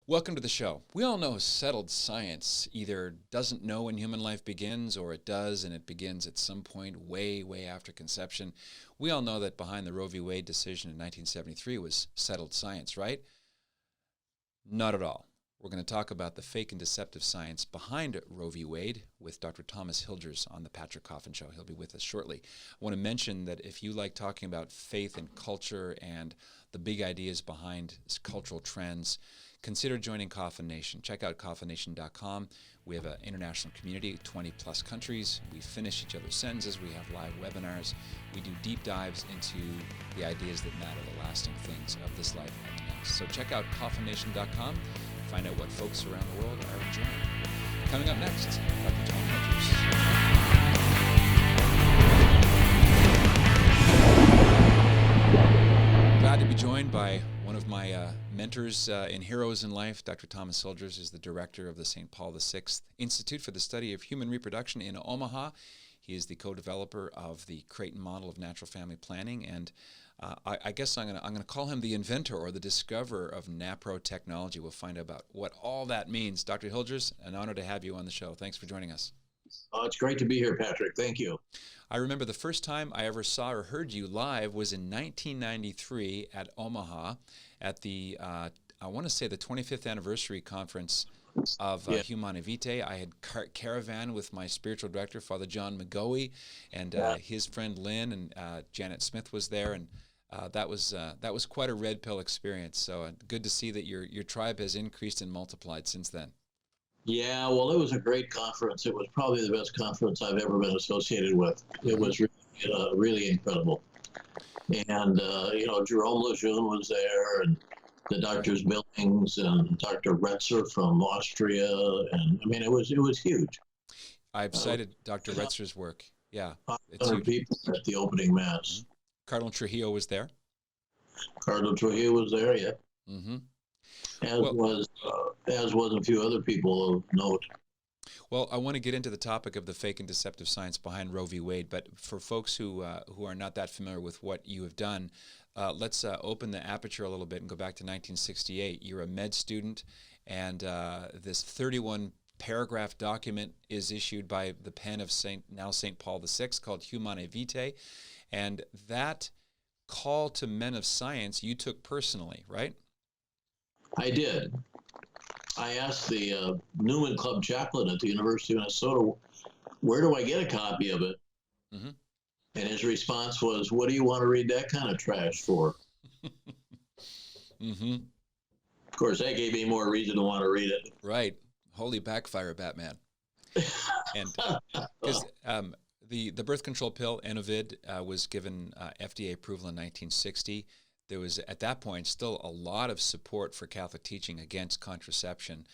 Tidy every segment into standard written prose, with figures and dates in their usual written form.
Welcome to the show. We all know settled science either doesn't know when human life begins or it does and it begins at some point way, way after conception. We all know that behind the Roe v. Wade decision in 1973 was settled science, right? Not at all. We're going to talk about the fake and deceptive science behind Roe v. Wade with Dr. Thomas Hilgers on the Patrick Coffin Show. He'll be with us shortly. I want to mention that if you like talking about faith and culture and the big ideas behind cultural trends, consider joining Coffin Nation. Check out coffinnation.com. We have an international community, 20-plus countries. We finish each other's sentences. We have live webinars. We do deep dives into the ideas that matter, the lasting things of this life and the next. So check out coffinnation.com. Find out what folks around the world are enjoying. Coming up next, Dr. Tom Hilgers. Glad to be joined by one of my mentors and heroes in life. Dr. Thomas Hilgers is the director of the St. Paul VI Institute for the Study of Human Reproduction in Omaha. He is the co-developer of the Creighton model of natural family planning, and I guess I'm gonna call him the inventor or the discoverer of NAPRO technology. We'll find out about what all that means. Dr. Hilgers, an honor to have you on the show. Thanks for joining us. It's great to be here, Patrick. Thank you. I remember the first time I ever saw or heard you live was in 1993 at Omaha at the, I want to say the 25th anniversary conference of Humanae Vitae. I had caravan with my spiritual director, Father John McGoey, and his friend Lynn, and Janet Smith was there, and that was quite a red pill experience. So good to see that your tribe has increased and multiplied since then. Yeah, well, it was a great conference. It was probably the best conference I've ever been associated with. It was really incredible. And, Jerome Lejeune was there, and the Doctors Billings and Dr. Retzer from Austria. And, I mean, it was huge. I've cited Dr. Retzer's work. Yeah, it's 500 huge. people at the opening mass. Cardinal Trujillo was there. Cardinal Trujillo was there, yeah. Mm-hmm. As was a few other people of note. Well, I want to get into the topic of the fake and deceptive science behind Roe v. Wade, but for folks who are not that familiar with what you have done, let's open the aperture a little bit and go back to 1968. You're a med student, and this 31-paragraph document is issued by the pen of St. Paul VI called Humanae Vitae, and that call to men of science you took personally, right? I did. I asked the Newman Club chaplain at the University of Minnesota, where do I get a copy of it? Mm-hmm. And his response was, what do you want to read that kind of trash for? Mm-hmm. Of course, that gave me more reason to want to read it. Right. Holy backfire, Batman. And because the birth control pill, Enovid, was given FDA approval in 1960. There was, at that point, still a lot of support for Catholic teaching against contraception.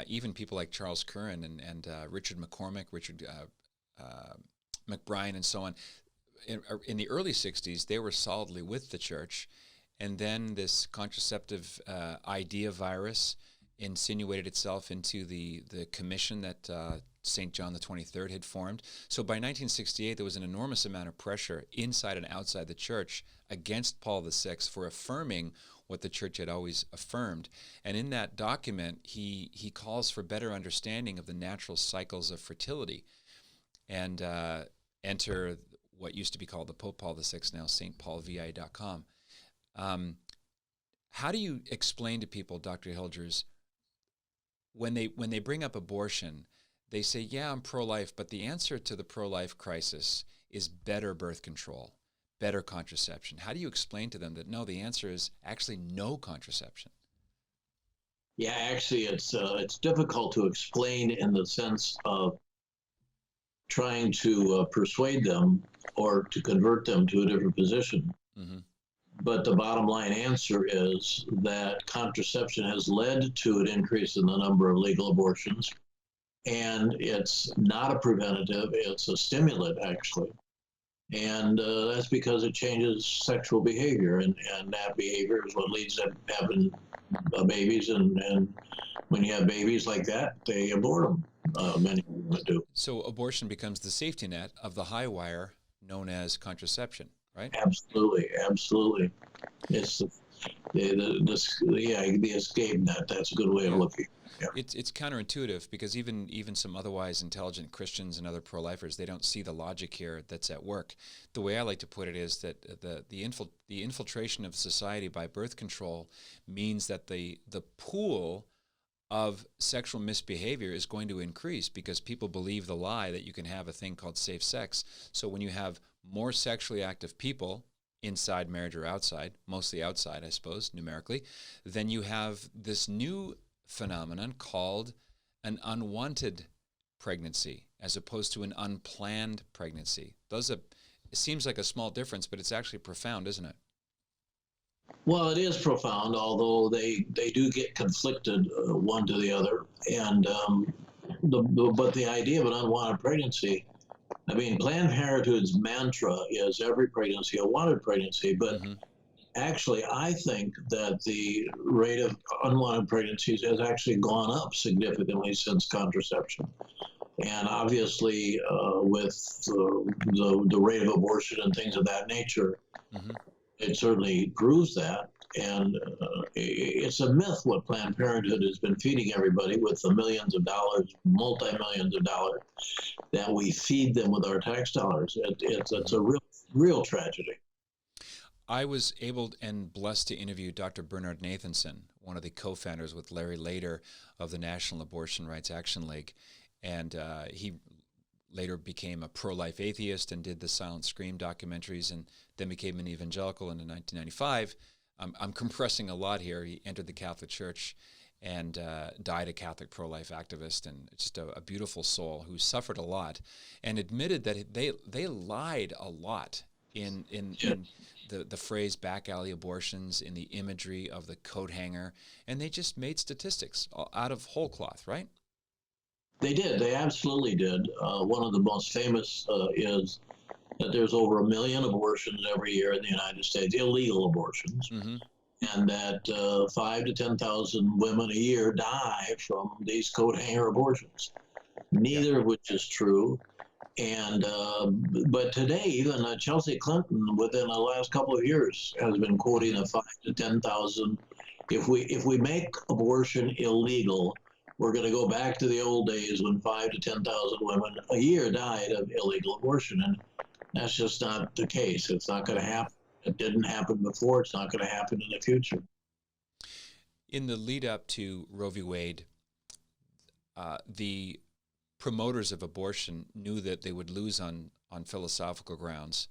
Even people like Charles Curran and Richard McCormick, Richard McBrien, and so on. In the early 60s, they were solidly with the church. And then this contraceptive idea virus insinuated itself into the commission that St. John the 23rd had formed. So by 1968, there was an enormous amount of pressure inside and outside the church against Paul VI for affirming what the church had always affirmed. And in that document, he calls for better understanding of the natural cycles of fertility. And enter what used to be called the Pope Paul VI, now stpaulvi.com. How do you explain to people, Dr. Hilgers, when they bring up abortion, they say, yeah, I'm pro-life, but the answer to the pro-life crisis is better birth control, better contraception. How do you explain to them that, no, the answer is actually no contraception? Yeah, actually, it's difficult to explain in the sense of trying to persuade them or to convert them to a different position. Mm-hmm. But the bottom line answer is that contraception has led to an increase in the number of legal abortions. And it's not a preventative, it's a stimulant, actually. And that's because it changes sexual behavior. And that behavior is what leads to having babies. And when you have babies like that, they abort them. Many women do. So abortion becomes the safety net of the high wire known as contraception, right? Absolutely, absolutely. It's the escape net. That's a good way of Yeah. looking. Yeah. It's counterintuitive because even some otherwise intelligent Christians and other pro-lifers, they don't see the logic here that's at work. The way I like to put it is that the infiltration of society by birth control means that the pool of sexual misbehavior is going to increase because people believe the lie that you can have a thing called safe sex. So when you have more sexually active people inside marriage or outside, mostly outside, I suppose, numerically, then you have this new phenomenon called an unwanted pregnancy as opposed to an unplanned pregnancy. It seems like a small difference, but it's actually profound, isn't it? Well, it is profound, although they do get conflicted one to the other. And but the idea of an unwanted pregnancy, I mean, Planned Parenthood's mantra is every pregnancy a wanted pregnancy, but Mm-hmm. actually, I think that the rate of unwanted pregnancies has actually gone up significantly since contraception. And obviously, with the rate of abortion and things of that nature, Mm-hmm. it certainly proves that. And it's a myth what Planned Parenthood has been feeding everybody with the millions of dollars, multi-millions of dollars that we feed them with our tax dollars. It's a Mm-hmm. real tragedy. I was able and blessed to interview Dr. Bernard Nathanson, one of the co-founders with Larry Lader of the National Abortion Rights Action League. And he later became a pro-life atheist and did the Silent Scream documentaries and then became an evangelical in 1995. I'm compressing a lot here. He entered the Catholic Church and died a Catholic pro-life activist, and just a beautiful soul who suffered a lot and admitted that they lied a lot in the phrase back alley abortions, in the imagery of the coat hanger, and they just made statistics out of whole cloth, right? They did. They absolutely did. One of the most famous is that there's over 1 million abortions every year in the United States, illegal abortions, Mm-hmm. and that 5 to 10,000 women a year die from these coat hanger abortions. Yeah. Neither of which is true. And but today, even Chelsea Clinton, within the last couple of years, has been quoting Mm-hmm. a 5 to 10,000. If we make abortion illegal, we're going to go back to the old days when 5 to 10,000 women a year died of illegal abortion, and that's just not the case. It's not going to happen. It didn't happen before. It's not going to happen in the future. In the lead up to Roe v. Wade, the promoters of abortion knew that they would lose on philosophical grounds.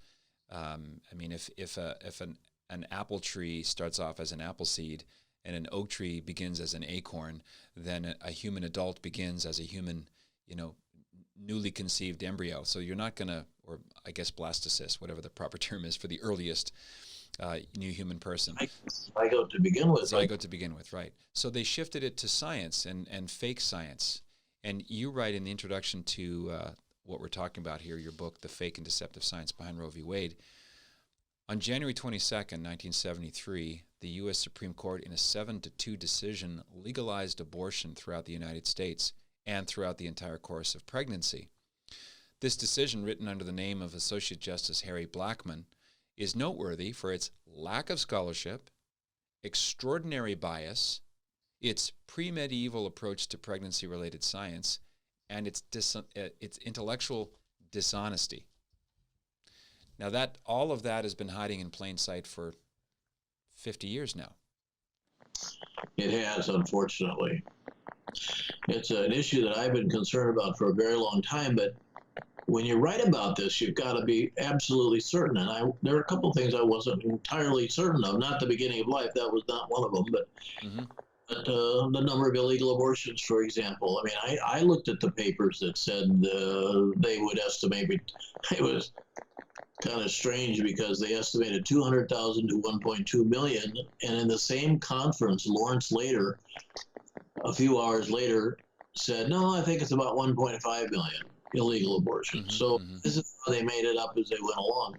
I mean, if an apple tree starts off as an apple seed and an oak tree begins as an acorn, then a human adult begins as a human, newly conceived embryo. So you're not going to, or I guess blastocyst, whatever the proper term is for the earliest new human person. Zygote to begin with. Zygote to begin with, right. So they shifted it to science and fake science. And you write in the introduction to what we're talking about here, your book, The Fake and Deceptive Science Behind Roe v. Wade. On January 22nd, 1973, the U.S. Supreme Court, in a 7-2 decision, legalized abortion throughout the United States and throughout the entire course of pregnancy. This decision, written under the name of Associate Justice Harry Blackmun, is noteworthy for its lack of scholarship, extraordinary bias, its pre-medieval approach to pregnancy-related science, and its intellectual dishonesty. Now, all of that has been hiding in plain sight for 50 years now. It has, unfortunately. It's an issue that I've been concerned about for a very long time, but when you write about this, you've got to be absolutely certain. And there are a couple of things I wasn't entirely certain of. Not the beginning of life, that was not one of them, but Mm-hmm. the number of illegal abortions, for example. I mean, I looked at the papers that said they would estimate it was kind of strange because they estimated 200,000 to 1.2 million. And in the same conference, Lawrence Lader, a few hours later, said, no, I think it's about 1.5 million illegal abortions. Mm-hmm. So Mm-hmm. this is how they made it up as they went along.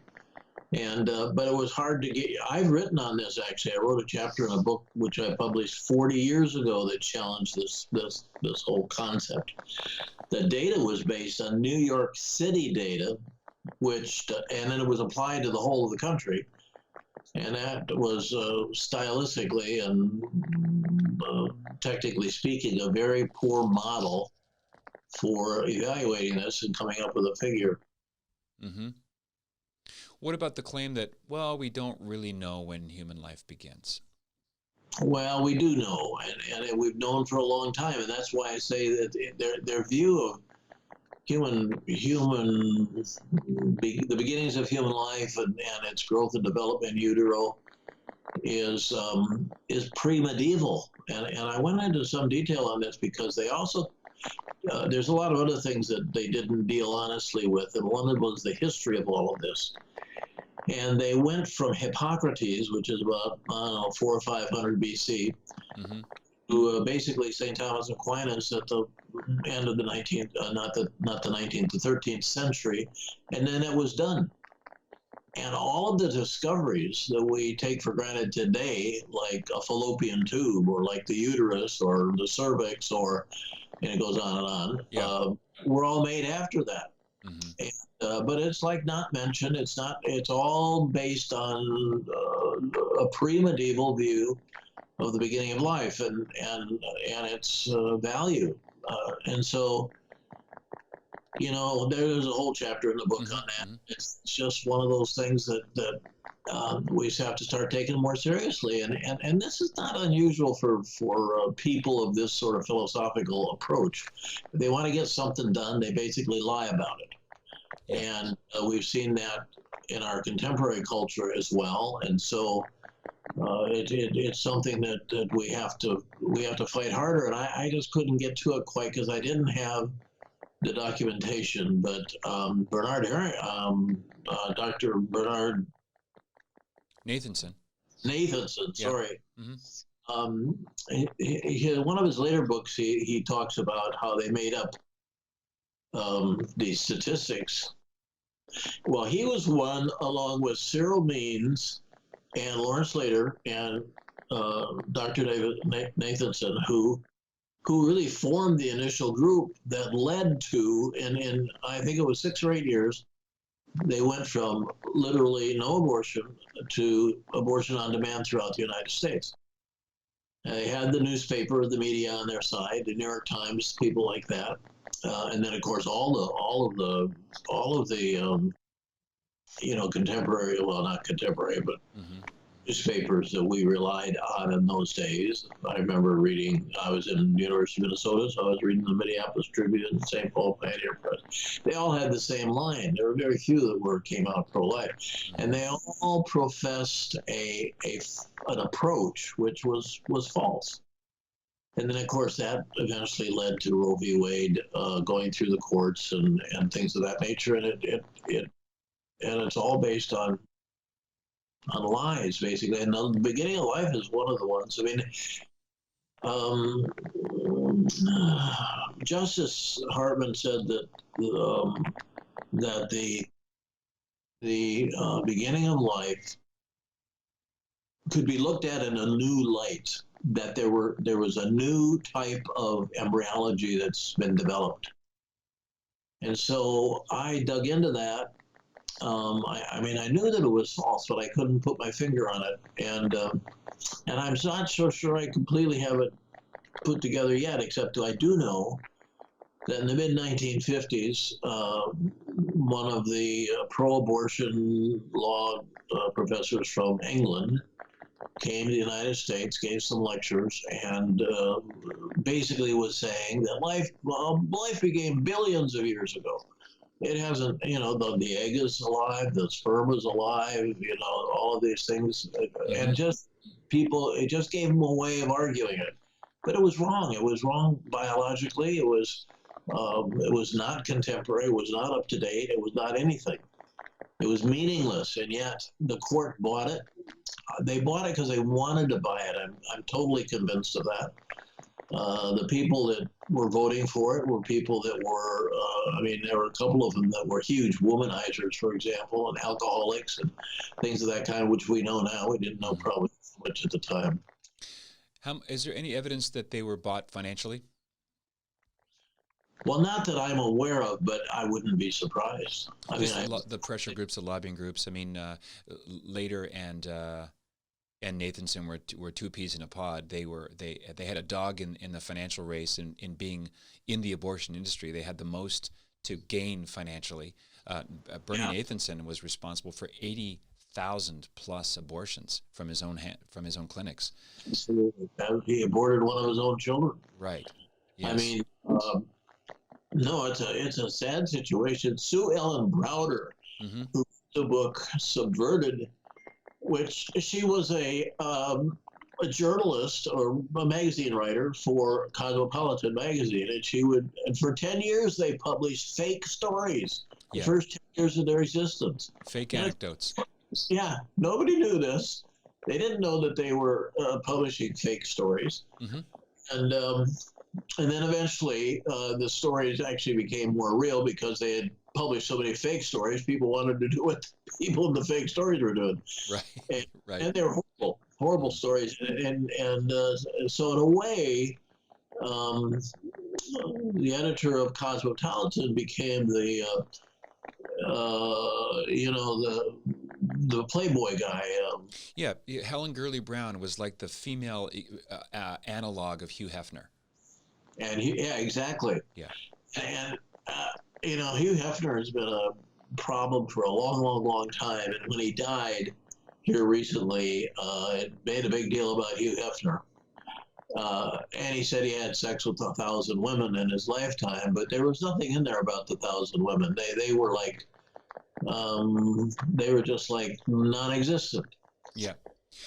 And but it was hard to get. I've written on this actually. I wrote a chapter in a book which I published 40 years ago that challenged this whole concept. The data was based on New York City data, and then it was applied to the whole of the country. And that was stylistically and technically speaking a very poor model for evaluating this and coming up with a figure. Mm-hmm. What about the claim that, well, we don't really know when human life begins? Well, we do know, and we've known for a long time, and that's why I say that their view of the beginnings of human life and its growth and development in utero is pre-medieval, and I went into some detail on this because they also there's a lot of other things that they didn't deal honestly with, and one of them was the history of all of this. And they went from Hippocrates, which is about, I don't know, 400 or 500 BC, Mm-hmm. to basically St. Thomas Aquinas at the end of the 19th, not the 19th, the 13th century, and then it was done. And all of the discoveries that we take for granted today, like a fallopian tube, or like the uterus, or the cervix, and it goes on and on, Yeah. were all made after that. Mm-hmm. But it's like not mentioned. It's not. It's all based on a pre-medieval view of the beginning of life and its value. And so, there's a whole chapter in the book on that. Mm-hmm. It's just one of those things that we just have to start taking more seriously. And this is not unusual for people of this sort of philosophical approach. If they want to get something done, they basically lie about it. Yeah. And we've seen that in our contemporary culture as well. And so it's something that we have to fight harder. And I just couldn't get to it quite because I didn't have the documentation. But Dr. Bernard Nathanson. Nathanson, Yeah. sorry. Mm-hmm. One of his later books, he talks about how they made up these statistics. Well, he was one along with Cyril Means and Lawrence Slater and Dr. David Nathanson, who really formed the initial group that led to, in I think it was 6 or 8 years, they went from literally no abortion to abortion on demand throughout the United States. They had the newspaper, the media on their side, the New York Times, people like that, and then of course all of the contemporary, well, not contemporary, but Mm-hmm. newspapers that we relied on in those days. I remember reading, I was in the University of Minnesota, so I was reading the Minneapolis Tribune, St. Paul Pioneer Press. They all had the same line. There were very few that came out pro-life. Mm-hmm. And they all professed an approach which was false. And then, of course, that eventually led to Roe v. Wade going through the courts and things of that nature. And it's all based on lies, basically. And the beginning of life is one of the ones. I mean, Justice Hartman said that the beginning of life could be looked at in a new light. That there was a new type of embryology that's been developed, and so I dug into that. I mean, I knew that it was false, but I couldn't put my finger on it, and I'm not so sure I completely have it put together yet. Except I do know that in the mid 1950s, one of the pro-abortion law professors from England came to the United States, gave some lectures, and basically was saying that life began billions of years ago. It hasn't, the egg is alive, the sperm is alive, all of these things. Mm-hmm. And just people, it just gave them a way of arguing it. But it was wrong. It was wrong biologically. It was not contemporary. It was not up to date. It was not anything. It was meaningless. And yet the court bought it. They bought it because they wanted to buy it. I'm totally convinced of that. The people that were voting for it were people that were, there were a couple of them that were huge womanizers, for example, and alcoholics and things of that kind, which we know now. We didn't know probably much at the time. Is there any evidence that they were bought financially? Well, not that I'm aware of, but I wouldn't be surprised. I mean, The pressure groups, the lobbying groups. I mean, Later and Nathanson were two peas in a pod. They had a dog in the financial race in being in the abortion industry. They had the most to gain financially. Bernie yeah, Nathanson was responsible for 80,000 plus abortions from his own clinics. absolutely. He aborted one of his own children. Right. I Yes. mean, no, it's a sad situation. Sue Ellen Browder, Mm-hmm. who wrote the book Subverted, which she was a journalist or a magazine writer for Cosmopolitan magazine, and for 10 years they published fake stories. The Yeah. first 10 years of their existence. Fake And anecdotes. yeah, nobody knew this. They didn't know that they were publishing fake stories, Mm-hmm. and um, and then eventually the stories actually became more real because they had published so many fake stories. People wanted to do what people in the fake stories were doing, Right. and, Right. and they were horrible, horrible stories. And so in a way, um, the editor of Cosmopolitan became the Playboy guy. Yeah. Helen Gurley Brown was like the female analog of Hugh Hefner. Yeah, exactly. Yeah. And Hugh Hefner has been a problem for a long, long, long time. And when he died here recently, it made a big deal about Hugh Hefner. And he said he had sex with 1,000 women in his lifetime, but there was nothing in there about the 1,000 women. They were like, they were just like non-existent. Yeah.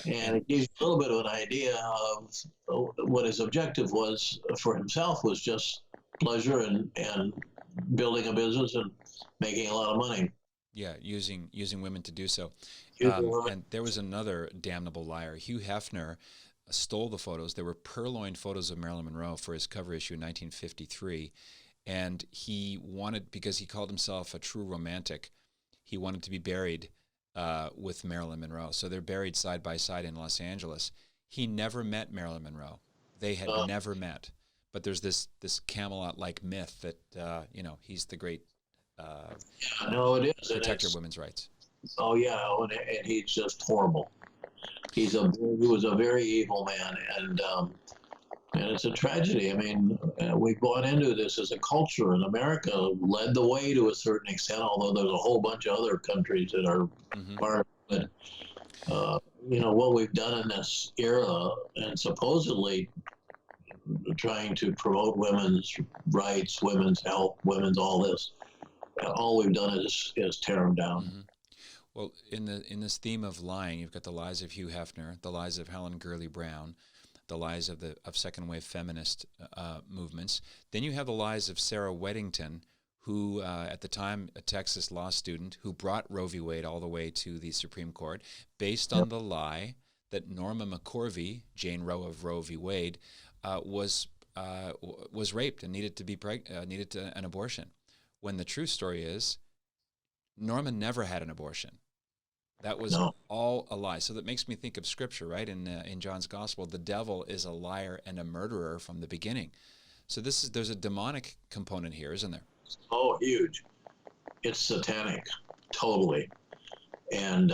And it gives you a little bit of an idea of what his objective was for himself was just pleasure and building a business and making a lot of money. Yeah, using women to do so. Using And there was another damnable liar. Hugh Hefner stole the photos. There were purloined photos of Marilyn Monroe for his cover issue in 1953. And he wanted, because he called himself a true romantic, he wanted to be buried with Marilyn Monroe. So they're buried side by side in Los Angeles. He never met Marilyn Monroe. They had never met. But there's this Camelot-like myth that, he's the great no, it is protector of women's rights. Oh yeah, and he's just horrible. He was a very evil man, and it's a tragedy. I mean, we've gone into this as a culture, and America led the way to a certain extent, although there's a whole bunch of other countries that are part of it. What we've done in this era, and supposedly trying to promote women's rights, women's health, women's all this, all we've done is tear them down. Mm-hmm. Well, in this theme of lying, you've got the lies of Hugh Hefner, the lies of Helen Gurley Brown, the lies of second wave feminist movements. Then you have the lies of Sarah Weddington, who at the time a Texas law student who brought Roe v. Wade all the way to the Supreme Court, based on the lie that Norma McCorvey, Jane Roe of Roe v. Wade, was raped and needed an abortion. When the true story is, Norma never had an abortion. That was all a lie. So that makes me think of Scripture, right? In John's Gospel, the devil is a liar and a murderer from the beginning. So there's a demonic component here, isn't there? Oh, huge! It's satanic, totally. And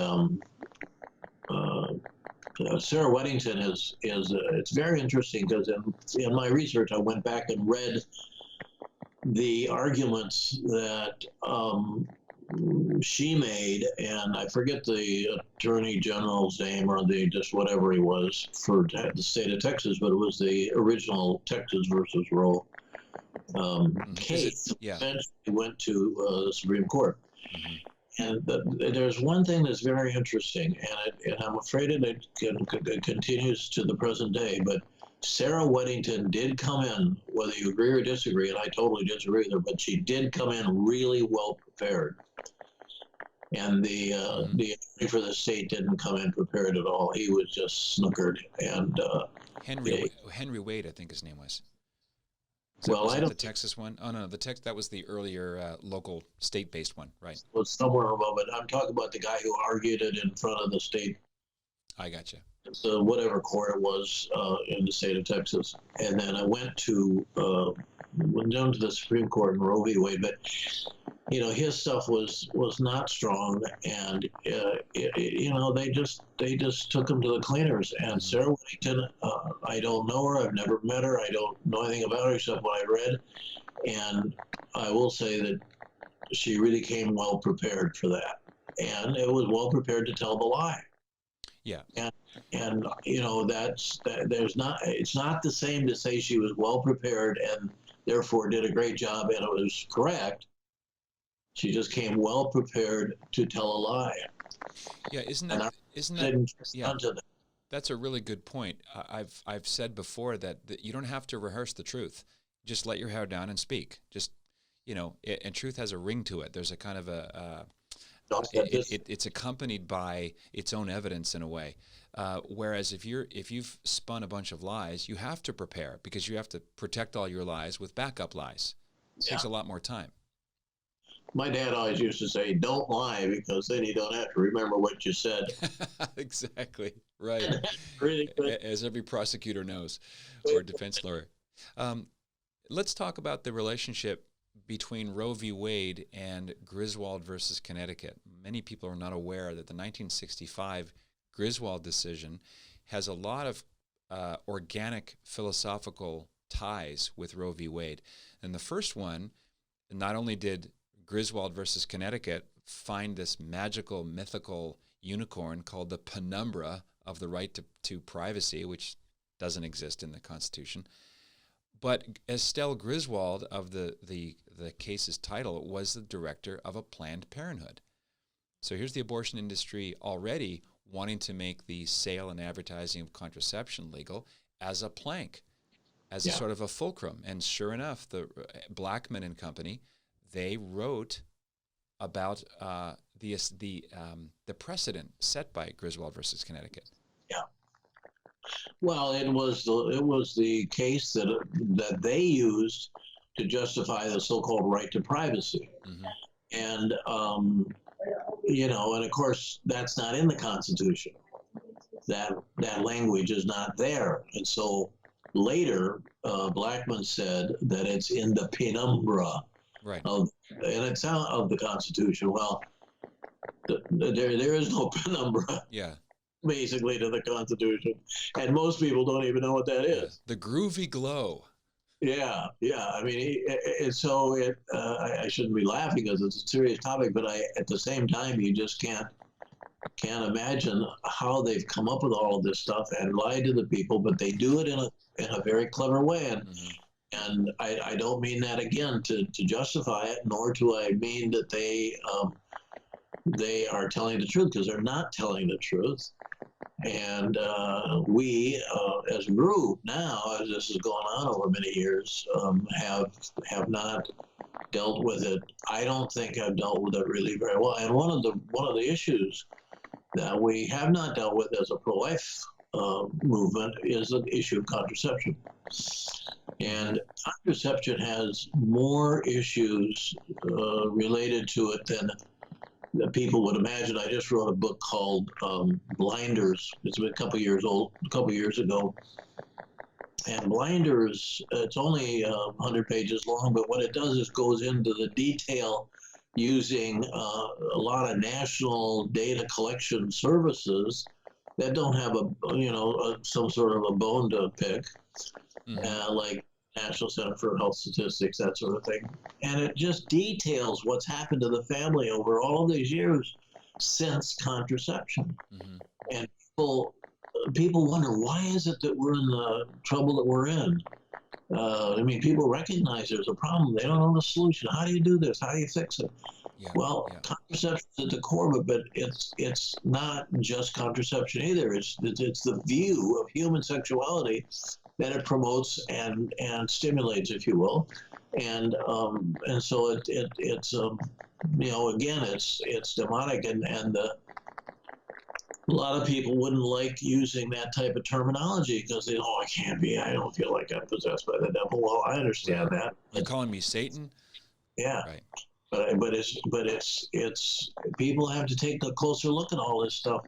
Sarah Weddington is it's very interesting because in my research I went back and read the arguments that she made, and I forget the attorney general's name or just whatever he was for the state of Texas, but it was the original Texas versus Roe case. Eventually went to the Supreme Court. And there's one thing that's very interesting, and I'm afraid it continues to the present day, but Sarah Weddington did come in, whether you agree or disagree, and I totally disagree with her, but she did come in really well prepared. And the attorney for the state didn't come in prepared at all. He was just snookered. And Henry Wade, I think his name was. Was that the Texas one? Oh no, that was the earlier local state-based one, right? Was somewhere above it. I'm talking about the guy who argued it in front of the state. I gotcha. So whatever court it was in the state of Texas, and then I went down to the Supreme Court in Roe v. Wade. But his stuff was not strong, and they just took him to the cleaners. And Mm-hmm. Sarah Whittington, I don't know her, I've never met her, I don't know anything about her except what I read, and I will say that she really came well prepared for that, and it was well prepared to tell the lie. Yeah. And there's not it's not the same to say she was well prepared and therefore did a great job and it was correct. She just came well prepared to tell a lie. Yeah. Isn't And I that, isn't that, didn't yeah, respond to that. that's a really good point. I've said before that you don't have to rehearse the truth. Just let your hair down and speak. Just, and truth has a ring to it. There's a kind of it's accompanied by its own evidence in a way. Whereas if you've spun a bunch of lies, you have to prepare because you have to protect all your lies with backup lies. It takes a lot more time. My dad always used to say, "Don't lie, because then you don't have to remember what you said." Exactly. Right. Really good. As every prosecutor knows, or defense lawyer. Let's talk about the relationship between Roe v. Wade and Griswold versus Connecticut. Many people are not aware that the 1965 Griswold decision has a lot of organic philosophical ties with Roe v. Wade. And the first one, not only did Griswold versus Connecticut find this magical, mythical unicorn called the penumbra of the right to privacy, which doesn't exist in the Constitution, but Estelle Griswold, of the case's title, was the director of a Planned Parenthood. So here's the abortion industry already wanting to make the sale and advertising of contraception legal as a plank, as a sort of a fulcrum. And sure enough, the Blackman and Company, they wrote about the precedent set by Griswold versus Connecticut. Yeah. Well, it was the case that they used to justify the so-called right to privacy, Mm-hmm. and and of course that's not in the Constitution. That language is not there, and so later Blackman said that it's in the penumbra Right. of the Constitution. Well, there is no penumbra. Yeah. Basically to the Constitution, and most people don't even know what that is. The groovy glow. Yeah. I mean, I shouldn't be laughing because it's a serious topic, but at the same time, you just can't imagine how they've come up with all of this stuff and lied to the people, but they do it in a very clever way. And I don't mean that again to justify it, nor do I mean that they are telling the truth, because they're not telling the truth. And we, as a group now, as this has gone on over many years, have not dealt with it. I don't think I've dealt with it really very well. And one of the issues that we have not dealt with as a pro-life movement is the issue of contraception. And contraception has more issues related to it than people would imagine. I just wrote a book called Blinders. It's been a couple years ago. And Blinders, it's only 100 pages long, but what it does is goes into the detail using a lot of national data collection services that don't have some sort of a bone to pick, like National Center for Health Statistics, that sort of thing. And it just details what's happened to the family over all of these years since contraception. Mm-hmm. And people wonder, why is it that we're in the trouble that we're in? I mean, people recognize there's a problem. They don't know the solution. How do you do this? How do you fix it? Contraception is at the core of it, but it's not just contraception either. It's the view of human sexuality that it promotes and stimulates, if you will, and so it's again it's demonic, and a lot of people wouldn't like using that type of terminology because they I can't be, I don't feel like I'm possessed by the devil. Well, I understand that. You're calling me Satan? Yeah. Right. But it's people have to take a closer look at all this stuff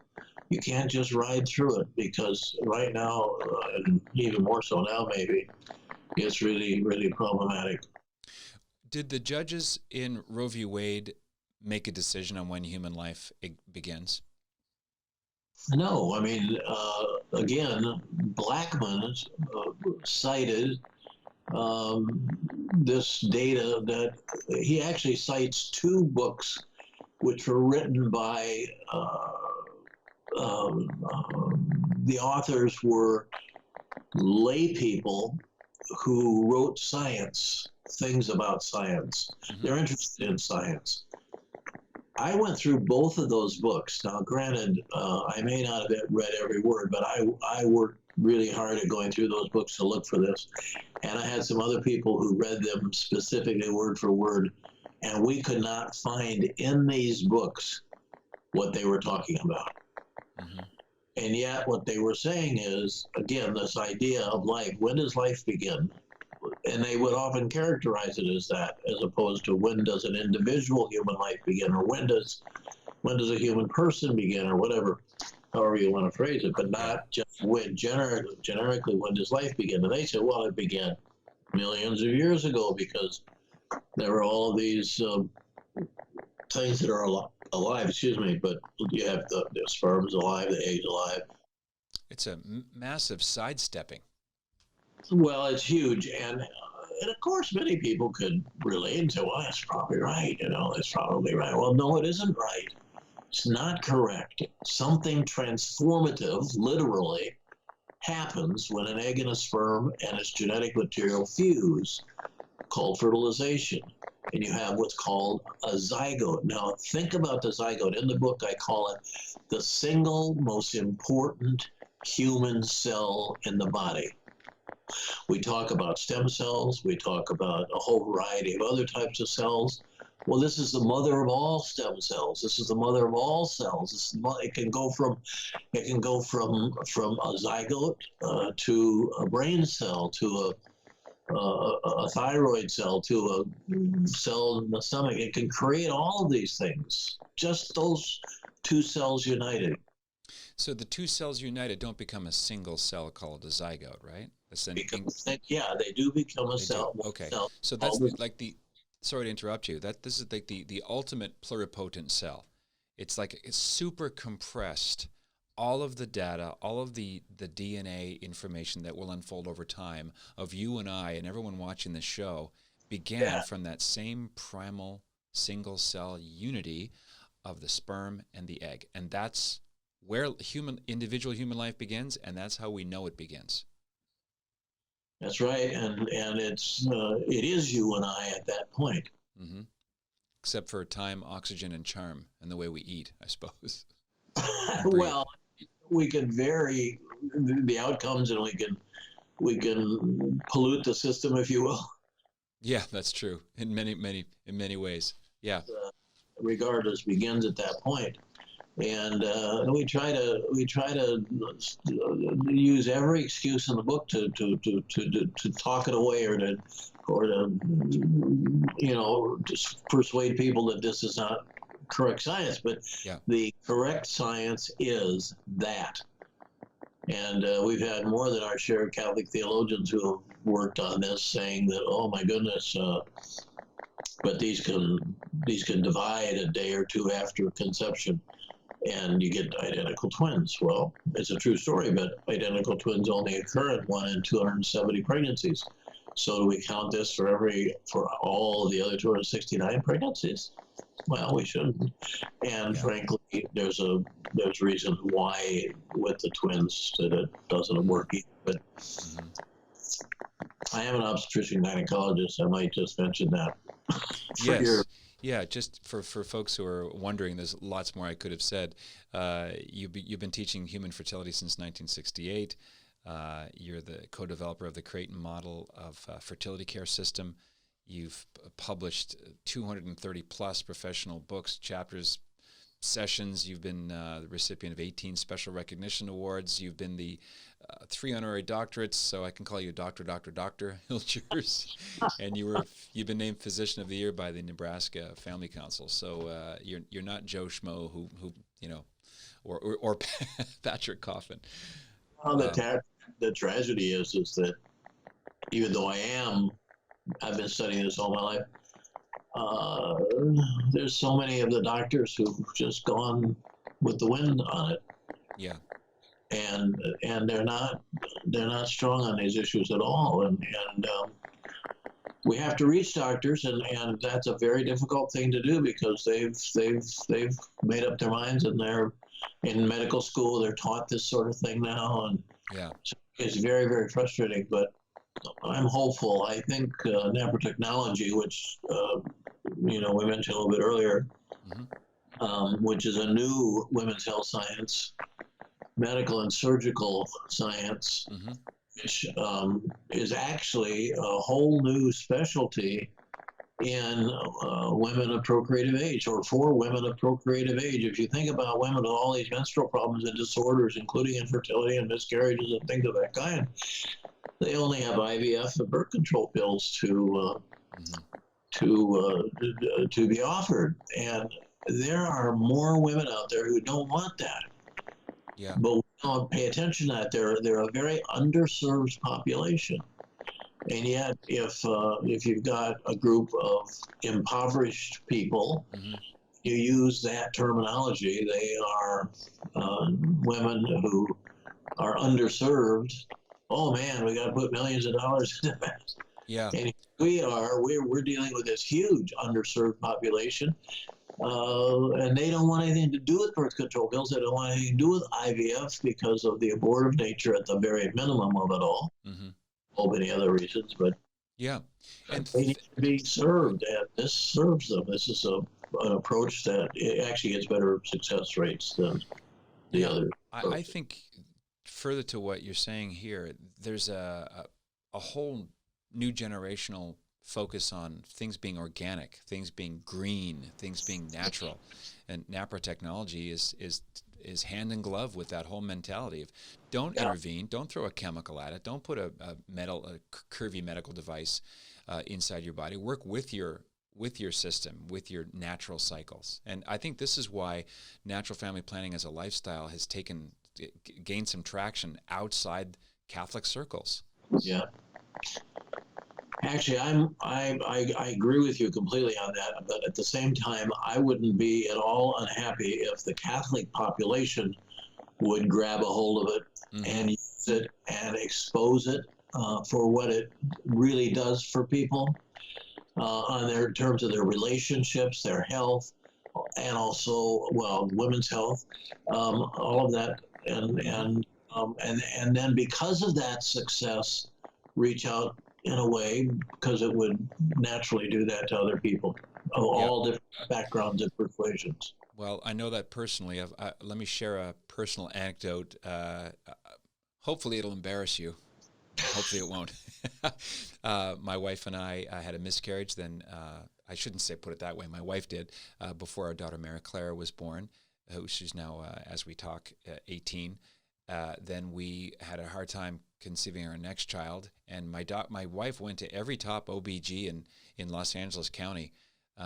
you can't just ride through it, because right now, and even more so now maybe, it's really, really problematic. Did the judges in Roe v. Wade make a decision on when human life begins? No, I mean, again, Blackman cited um, this data that he actually cites two books which were written by the authors were lay people who wrote science, things about science. Mm-hmm. They're interested in science. I went through both of those books. Now, granted, I may not have read every word, but I worked really hard at going through those books to look for this. And I had some other people who read them specifically word for word, and we could not find in these books what they were talking about. Mm-hmm. And yet, what they were saying is, again, this idea of life. When does life begin? And they would often characterize it as that, as opposed to when does an individual human life begin, or when does a human person begin, or whatever, however you want to phrase it, but not just when generically when does life begin. And they said, well, it began millions of years ago, because there were all of these things that are alive, excuse me, but you have the sperm's alive, the egg's alive. It's a massive sidestepping. Well, it's huge, and of course, many people could relate and say, "Well, that's probably right. That's probably right." Well, no, it isn't right. It's not correct. Something transformative, literally, happens when an egg and a sperm and its genetic material fuse, called fertilization, and you have what's called a zygote. Now, think about the zygote. In the book, I call it the single most important human cell in the body. We talk about stem cells. We talk about a whole variety of other types of cells. Well, this is the mother of all stem cells. This is the mother of all cells. It can go from a zygote to a brain cell, to a thyroid cell, to a cell in the stomach. It can create all of these things. Just those two cells united. So the two cells united don't become a single cell called a zygote, right? Yeah, they do become a cell. Okay, Cell. so that's like the. Sorry to interrupt you. This is like the ultimate pluripotent cell. It's like it's super compressed. All of the data, all of the DNA information that will unfold over time of you and I and everyone watching this show began from that same primal single cell unity of the sperm and the egg, and that's where individual human life begins, and that's how we know it begins. That's right, and it is you and I at that point. Mm-hmm. Except for time, oxygen, and charm, and the way we eat, I suppose. Well, we can vary the outcomes, and we can pollute the system, if you will. Yeah, that's true. In many ways. Yeah. Regardless, begins at that point. And we try to use every excuse in the book to talk it away, or to just persuade people that this is not correct science. But the correct science is that. And we've had more than our share of Catholic theologians who have worked on this, saying that, oh my goodness, but these can divide a day or two after conception, and you get identical twins. Well, it's a true story, but identical twins only occur in 1 in 270 pregnancies. So do we count this for all of the other 269 pregnancies? Well, we shouldn't. And frankly, there's reasons why with the twins that it doesn't work either. But I am an obstetrician gynecologist. I might just mention that. Yes. Yeah, just for folks who are wondering, there's lots more I could have said. You've been teaching human fertility since 1968. You're the co-developer of the Creighton model of fertility care system. You've published 230 plus professional books, chapters, sessions. You've been the recipient of 18 special recognition awards. You've been the 3 honorary doctorates, so I can call you Dr. Hilgers. And you've been named Physician of the Year by the Nebraska Family Council. So you're not Joe Schmo who or Patrick Coffin. Well, the tragedy is that even though I've been studying this all my life, there's so many of the doctors who've just gone with the wind on it, Yeah. and they're not strong on these issues at all, and we have to reach doctors, and that's a very difficult thing to do because they've made up their minds, and they're in medical school, they're taught this sort of thing now, and Yeah. it's very, very frustrating. But I'm hopeful. I think nanotechnology, which we mentioned a little bit earlier, which is a new women's health science, medical and surgical science, which is actually a whole new specialty in women of procreative age, or for women of procreative age. If you think about women with all these menstrual problems and disorders, including infertility and miscarriages and things of that kind, they only have IVF and birth control pills to be offered, and there are more women out there who don't want that. Yeah. But we don't pay attention to that. They're a very underserved population. And yet, if you've got a group of impoverished people, you use that terminology. They are women who are underserved. Oh man, we got to put millions of dollars into that. Yeah. And we're dealing with this huge underserved population, and they don't want anything to do with birth control pills. They don't want anything to do with IVF because of the abortive nature at the very minimum of it all. Many other reasons, but yeah, and they need to be served, and this serves them. This is an approach that it actually gets better success rates than the other. I think further to what you're saying here, there's a whole new generational focus on things being organic, things being green, things being natural, and nanotechnology is hand in glove with that whole mentality of don't intervene, don't throw a chemical at it, don't put a curvy medical device inside your body. Work with your system, with your natural cycles. And I think this is why natural family planning as a lifestyle has gained some traction outside Catholic circles. Yeah. Actually, I agree with you completely on that, but at the same time, I wouldn't be at all unhappy if the Catholic population would grab a hold of it and use it and expose it for what it really does for people in terms of their relationships, their health, and also, women's health, all of that, and then because of that success, reach out in a way, because it would naturally do that to other people of all different backgrounds and persuasions. Well, I know that personally. Let me share a personal anecdote. Hopefully it'll embarrass you. Hopefully it won't. My wife and I had a miscarriage. Then I shouldn't put it that way. My wife did before our daughter Mary Clara was born. She's now, as we talk, 18. Then we had a hard time conceiving our next child, and my wife went to every top OBG in Los Angeles County,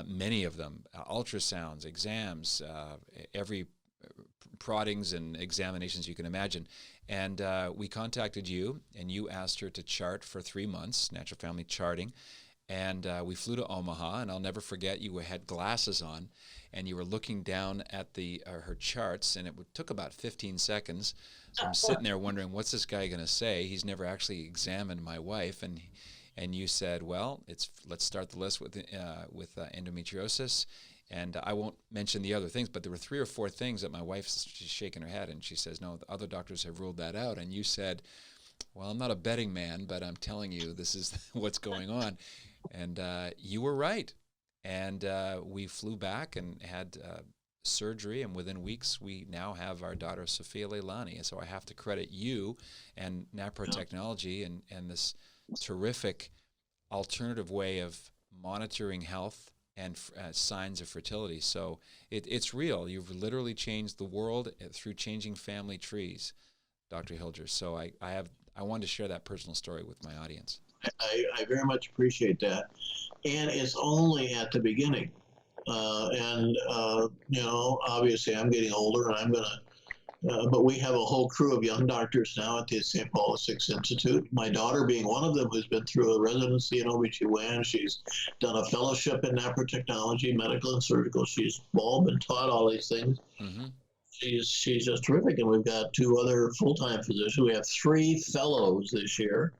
many of them, ultrasounds, exams, every proddings and examinations you can imagine. And we contacted you, and you asked her to chart for 3 months, natural family charting. And we flew to Omaha, and I'll never forget, you had glasses on, and you were looking down at her charts, and it took about 15 seconds. So I'm sitting there wondering, what's this guy going to say? He's never actually examined my wife, and you said, well, let's start the list with endometriosis, and I won't mention the other things, but there were 3 or 4 things that my wife's shaking her head, and she says, no, the other doctors have ruled that out, and you said, well, I'm not a betting man, but I'm telling you, this is what's going on. And you were right. And we flew back and had surgery, and within weeks, we now have our daughter, Sophia Leilani. And so I have to credit you and nanotechnology and this terrific alternative way of monitoring health and signs of fertility. So it's real. You've literally changed the world through changing family trees, Dr. Hilgers. So I wanted to share that personal story with my audience. I very much appreciate that. And it's only at the beginning. Obviously I'm getting older, and I'm going to But we have a whole crew of young doctors now at the St. Paul VI Institute. My daughter being one of them, who's been through a residency in OBGYN. She's done a fellowship in technology, medical and surgical. She's all been taught all these things. Mm-hmm. She's just terrific. And we've got 2 other full-time physicians. We have 3 fellows this year,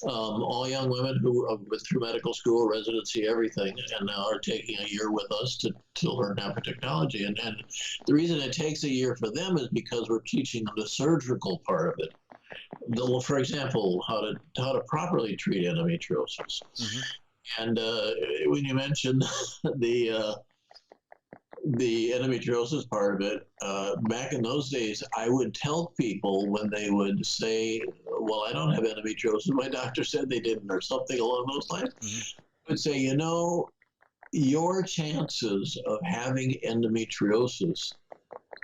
all young women who went through medical school, residency, everything, and now are taking a year with us to learn technology. And the reason it takes a year for them is because we're teaching them the surgical part of it. For example, how to properly treat endometriosis. Mm-hmm. And when you mentioned the endometriosis part of it, back in those days, I would tell people when they would say, well, I don't have endometriosis, my doctor said they didn't, or something along those lines, Mm-hmm. I would say, your chances of having endometriosis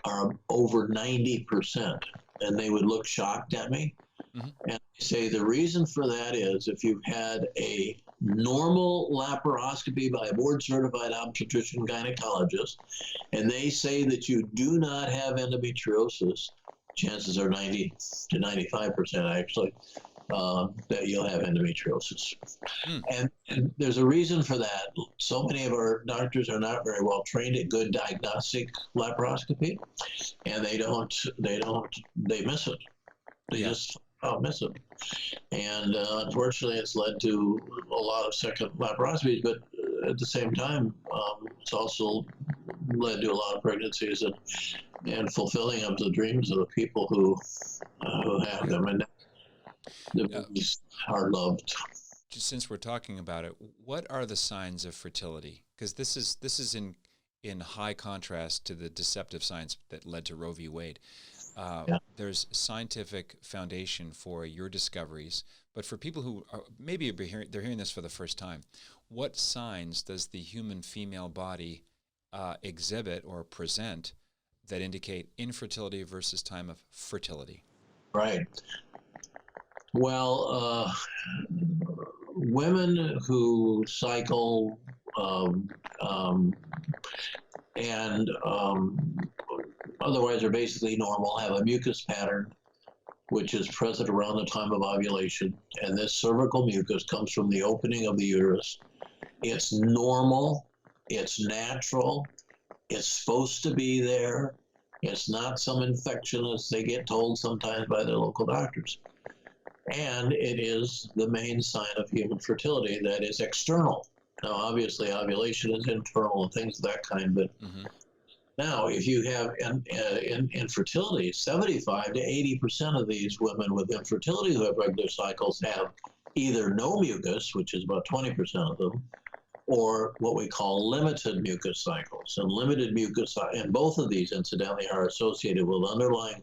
are over 90%. And they would look shocked at me. Mm-hmm. And say the reason for that is if you've had a normal laparoscopy by a board-certified obstetrician gynecologist, and they say that you do not have endometriosis, chances are 90 to 95% actually that you'll have endometriosis. And there's a reason for that. So many of our doctors are not very well trained at good diagnostic laparoscopy, and they miss it. They just miss it. And unfortunately, it's led to a lot of second laparoscopies, but at the same time, it's also led to a lot of pregnancies and fulfilling of the dreams of the people who have them. And the babies are loved. Just since we're talking about it, what are the signs of fertility? Because this is in high contrast to the deceptive science that led to Roe v. Wade. There's scientific foundation for your discoveries, but for people who are, maybe they're hearing this for the first time, what signs does the human female body exhibit or present that indicate infertility versus time of fertility? Right. Well, women who cycle and otherwise are basically normal have a mucus pattern which is present around the time of ovulation, and this cervical mucus comes from the opening of the uterus. It's normal, it's natural, it's supposed to be there. It's not some infection as they get told sometimes by their local doctors. And it is the main sign of human fertility that is external. Now, obviously, ovulation is internal and things of that kind, but now, if you have infertility, 75 to 80% of these women with infertility who have regular cycles have either no mucus, which is about 20% of them, or what we call limited mucus cycles. And limited mucus, and both of these, incidentally, are associated with underlying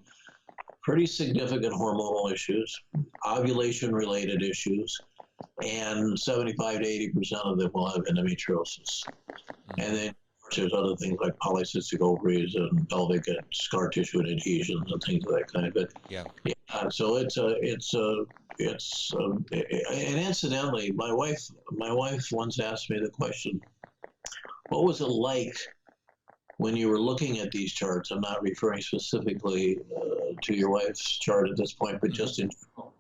pretty significant hormonal issues, ovulation-related issues, and 75 to 80% of them will have endometriosis. And then there's other things like polycystic ovaries and pelvic and scar tissue and adhesions and things of that kind. But so and incidentally, my wife once asked me the question, what was it like when you were looking at these charts? I'm not referring specifically to your wife's chart at this point, but just in general.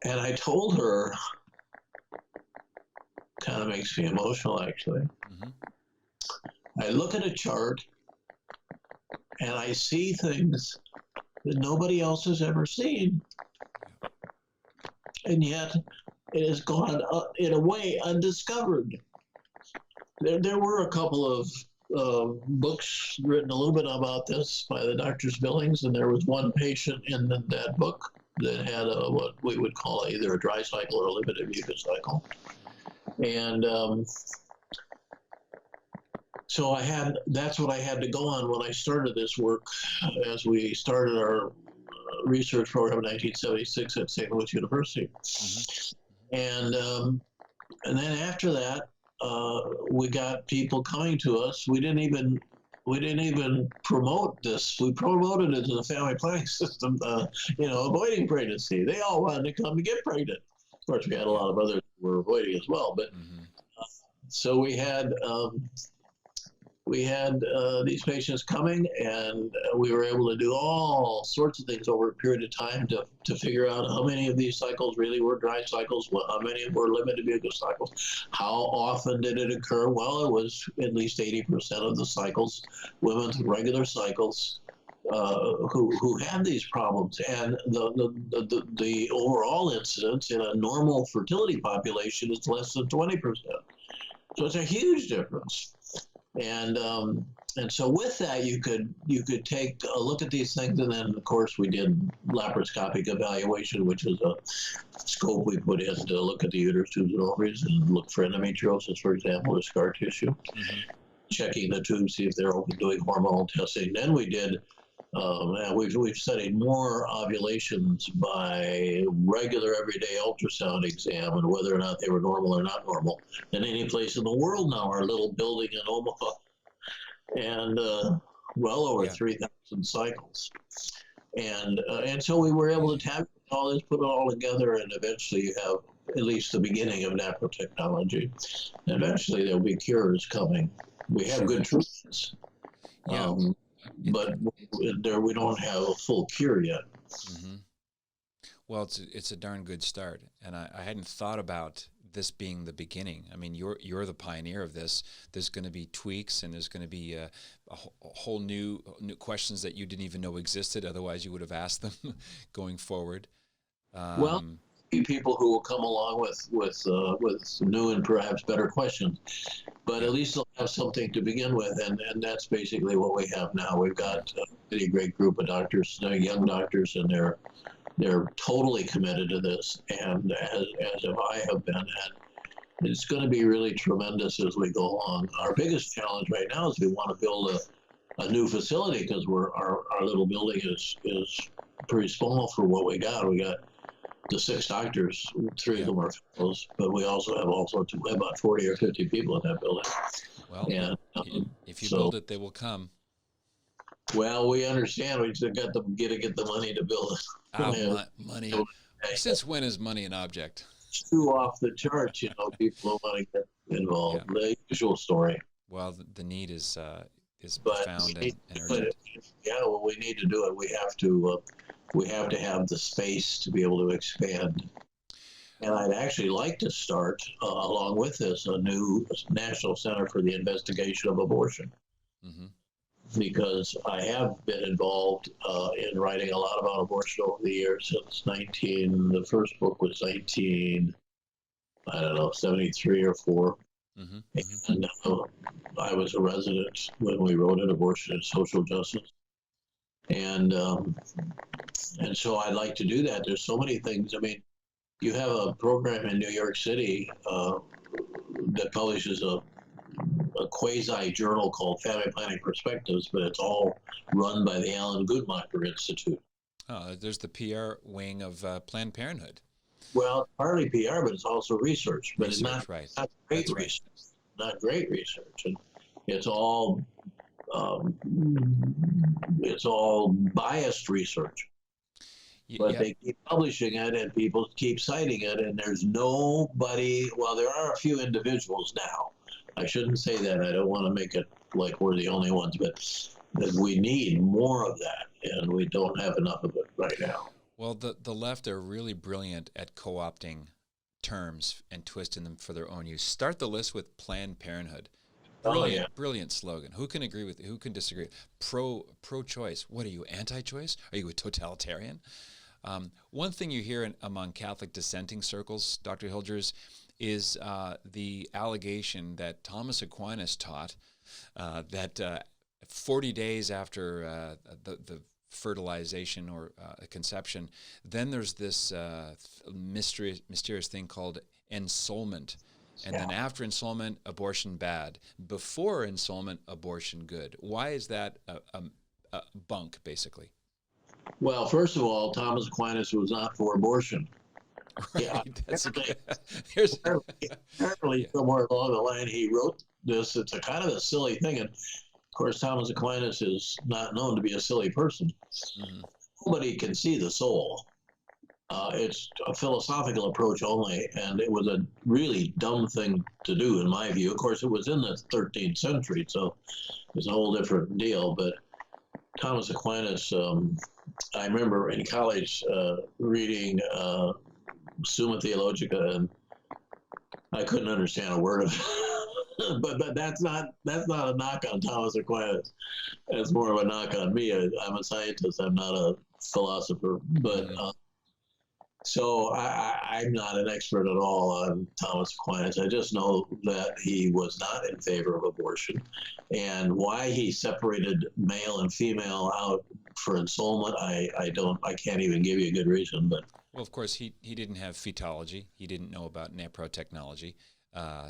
And I told her, kind of makes me emotional actually. I look at a chart and I see things that nobody else has ever seen. And yet it has gone in a way undiscovered. There were a couple of books written a little bit about this by the Doctors Billings, and there was one patient in that book that had what we would call either a dry cycle or a limited mucus cycle. And so that's what I had to go on when I started this work, as we started our research program in 1976 at St. Louis University. And then after that, we got people coming to us. We didn't even promote this. We promoted it in the family planning system, avoiding pregnancy. They all wanted to come to get pregnant. Of course, we had a lot of others who were avoiding as well. But so we had we had these patients coming, and we were able to do all sorts of things over a period of time to figure out how many of these cycles really were dry cycles, how many were limited mucus cycles, how often did it occur. Well, it was at least 80% of the cycles, women with regular cycles, who had these problems, and the overall incidence in a normal fertility population is less than 20%. So it's a huge difference. And so with that, you could take a look at these things, and then of course we did laparoscopic evaluation, which is a scope we put in to look at the uterus, tubes, and ovaries, and look for endometriosis, for example, or scar tissue. Mm-hmm. Checking the tubes, see if they're open, doing hormonal testing. Then we did. We've studied more ovulations by regular everyday ultrasound exam and whether or not they were normal or not normal than any place in the world now. Our little building in Omaha, and well over 3,000 cycles, and so we were able to tabulate all this, put it all together, and eventually you have at least the beginning of nanotechnology. And eventually there'll be cures coming. We have good treatments. Yeah. But there we don't have a full cure yet. Mm-hmm. Well, it's a darn good start, and I hadn't thought about this being the beginning. I mean, you're the pioneer of this. There's going to be tweaks, and there's going to be a whole new questions that you didn't even know existed. Otherwise, you would have asked them going forward. Well, people who will come along with new and perhaps better questions, but at least they'll have something to begin with, and that's basically what we have now. We've got a really great group of doctors, young doctors, and they're totally committed to this, and as if I have been, and it's going to be really tremendous as we go along. Our biggest challenge right now is we want to build a new facility, because our little building is pretty small for what we got. We got the 6 doctors, 3 of them are fellows, but we also have all sorts of, about 40 or 50 people in that building. Well, and, if you build it, they will come. Well, we understand. We just got to get the money to build it. Money. Since when is money an object? It's too off the charts, people don't want to get involved. Yeah. The usual story. Well, the need is profound and urgent. Yeah, well, we need to do it. We have to have the space to be able to expand. And I'd actually like to start, along with this, a new National Center for the Investigation of Abortion. Mm-hmm. Because I have been involved in writing a lot about abortion over the years since the first book was 73 or 4. Mm-hmm. And I was a resident when we wrote it, Abortion and Social Justice. And so I'd like to do that. There's so many things. I mean, you have a program in New York City that publishes a quasi journal called Family Planning Perspectives, but it's all run by the Alan Guttmacher Institute. Oh, there's the PR wing of Planned Parenthood. Well, partly PR, but it's also research. But it's not great research. Right. Not great research, and it's all biased research. But they keep publishing it, and people keep citing it, and there's nobody. Well, there are a few individuals now. I shouldn't say that. I don't want to make it like we're the only ones, but we need more of that, and we don't have enough of it right now. Well, the left are really brilliant at co-opting terms and twisting them for their own use. Start the list with Planned Parenthood. Brilliant slogan. Who can agree with it? Who can disagree? Pro-choice. What are you, anti-choice? Are you a totalitarian? One thing you hear among Catholic dissenting circles, Dr. Hilgers, is the allegation that Thomas Aquinas taught that 40 days after the fertilization or conception, then there's this mysterious thing called ensoulment. And then after ensoulment, abortion bad. Before ensoulment, abortion good. Why is that a bunk, basically? Well, first of all, Thomas Aquinas was not for abortion. Right, yeah, that's apparently somewhere along the line he wrote this. It's a kind of a silly thing, and of course Thomas Aquinas is not known to be a silly person. Mm-hmm. Nobody can see the soul. It's a philosophical approach only, and it was a really dumb thing to do, in my view. Of course, it was in the 13th century, so it's a whole different deal. But Thomas Aquinas, I remember in college reading Summa Theologica, and I couldn't understand a word of it. but that's not a knock on Thomas Aquinas. It's more of a knock on me. I'm a scientist. I'm not a philosopher. But so I'm not an expert at all on Thomas Aquinas. I just know that he was not in favor of abortion, and why he separated male and female out for ensoulment, I can't even give you a good reason. But Well, of course, he didn't have fetology. He didn't know about naprotechnology.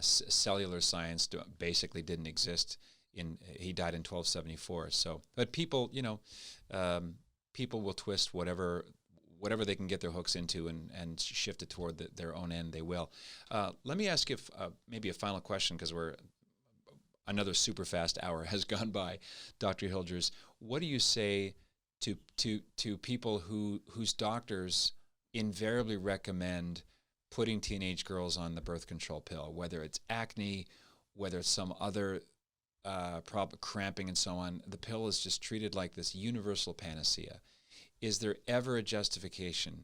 Cellular science basically didn't exist. He died in 1274. So, but people, people will twist whatever they can get their hooks into and shift it toward their own end. They will. Let me ask you maybe a final question, because another super fast hour has gone by. Dr. Hilgers, what do you say to people whose doctors invariably recommend putting teenage girls on the birth control pill, whether it's acne, whether it's some other problem, cramping and so on? The pill is just treated like this universal panacea. Is there ever a justification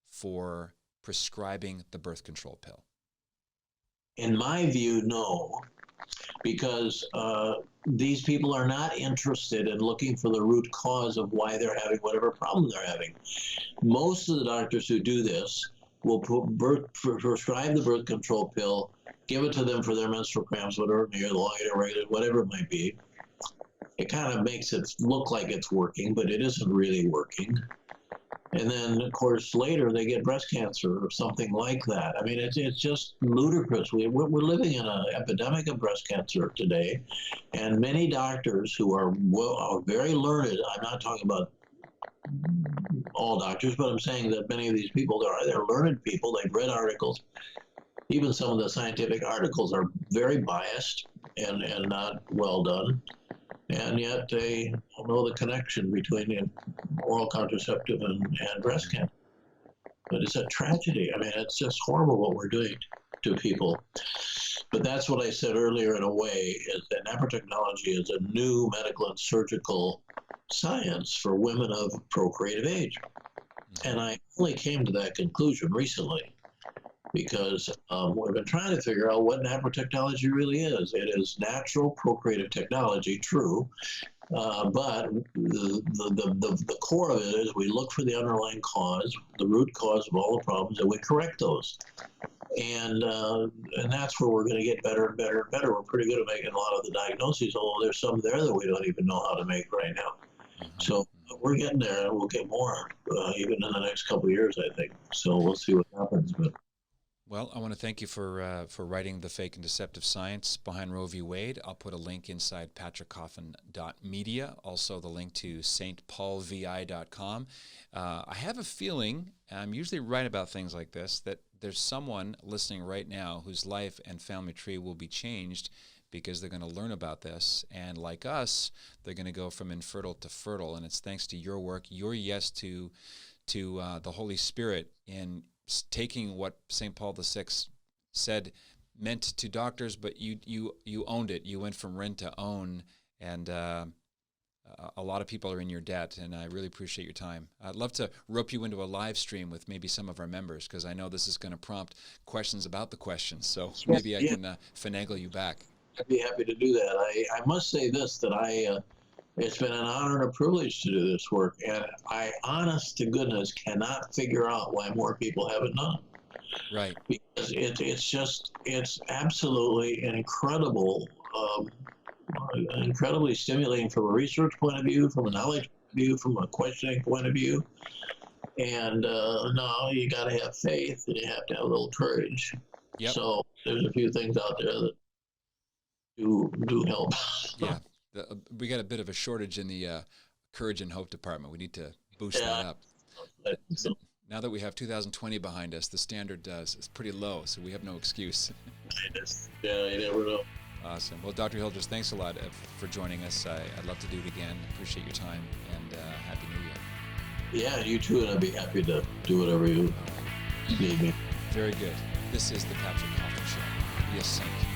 for prescribing the birth control pill? in my view, no, because these people are not interested in looking for the root cause of why they're having whatever problem they're having. Most of the doctors who do this will prescribe the birth control pill, give it to them for their menstrual cramps, whatever, long irregular, whatever it might be. It kind of makes it look like it's working, but it isn't really working. And then, of course, later they get breast cancer or something like that. I mean, it's just ludicrous. We're living in an epidemic of breast cancer today, and many doctors who are very learned, I'm not talking about all doctors, but I'm saying that many of these people, they're learned people. They've read articles. Even some of the scientific articles are very biased and not well done. And yet they don't know the connection between the oral contraceptive and breast cancer. But it's a tragedy. I mean, it's just horrible what we're doing to people. But that's what I said earlier, in a way, is that naprotechnology is a new medical and surgical science for women of procreative age. And I only came to that conclusion recently, because we've been trying to figure out what naprotechnology really is. It is natural procreative technology, true, but the core of it is we look for the underlying cause, the root cause of all the problems, and we correct those. And that's where we're going to get better and better and better. We're pretty good at making a lot of the diagnoses, although there's some there that we don't even know how to make right now. So we're getting there, and we'll get more, even in the next couple of years, I think. So we'll see what happens. But well, I want to thank you for writing The Fake and Deceptive Science Behind Roe v. Wade. I'll put a link inside patrickcoffin.media, also the link to stpaulvi.com. I have a feeling, and I'm usually right about things like this, that there's someone listening right now whose life and family tree will be changed because they're going to learn about this. And like us, they're going to go from infertile to fertile. And it's thanks to your work, your yes to the Holy Spirit in taking what St. Paul VI said meant to doctors, but you owned it. You went from rent to own, and a lot of people are in your debt, and I really appreciate your time. I'd love to rope you into a live stream with maybe some of our members, because I know this is going to prompt questions about the questions, so maybe I can finagle you back. I'd be happy to do that. I must say this, that it's been an honor and a privilege to do this work, and I, honest to goodness, cannot figure out why more people haven't done. Right. Because it's absolutely incredible, incredibly stimulating from a research point of view, from a knowledge point of view, from a questioning point of view. And no, you got to have faith, and you have to have a little courage. Yep. So there's a few things out there that do help. Yeah. We got a bit of a shortage in the courage and hope department. We need to boost that up. Now that we have 2020 behind us, the standard is pretty low, so we have no excuse. Yeah, you never know. Awesome. Well, Dr. Hilgers, thanks a lot for joining us. I'd love to do it again. Appreciate your time, and Happy New Year. Yeah, you too, and I'd be happy to do whatever you need me. Very good. This is the Patrick Kaufman Show. Yes, thank you.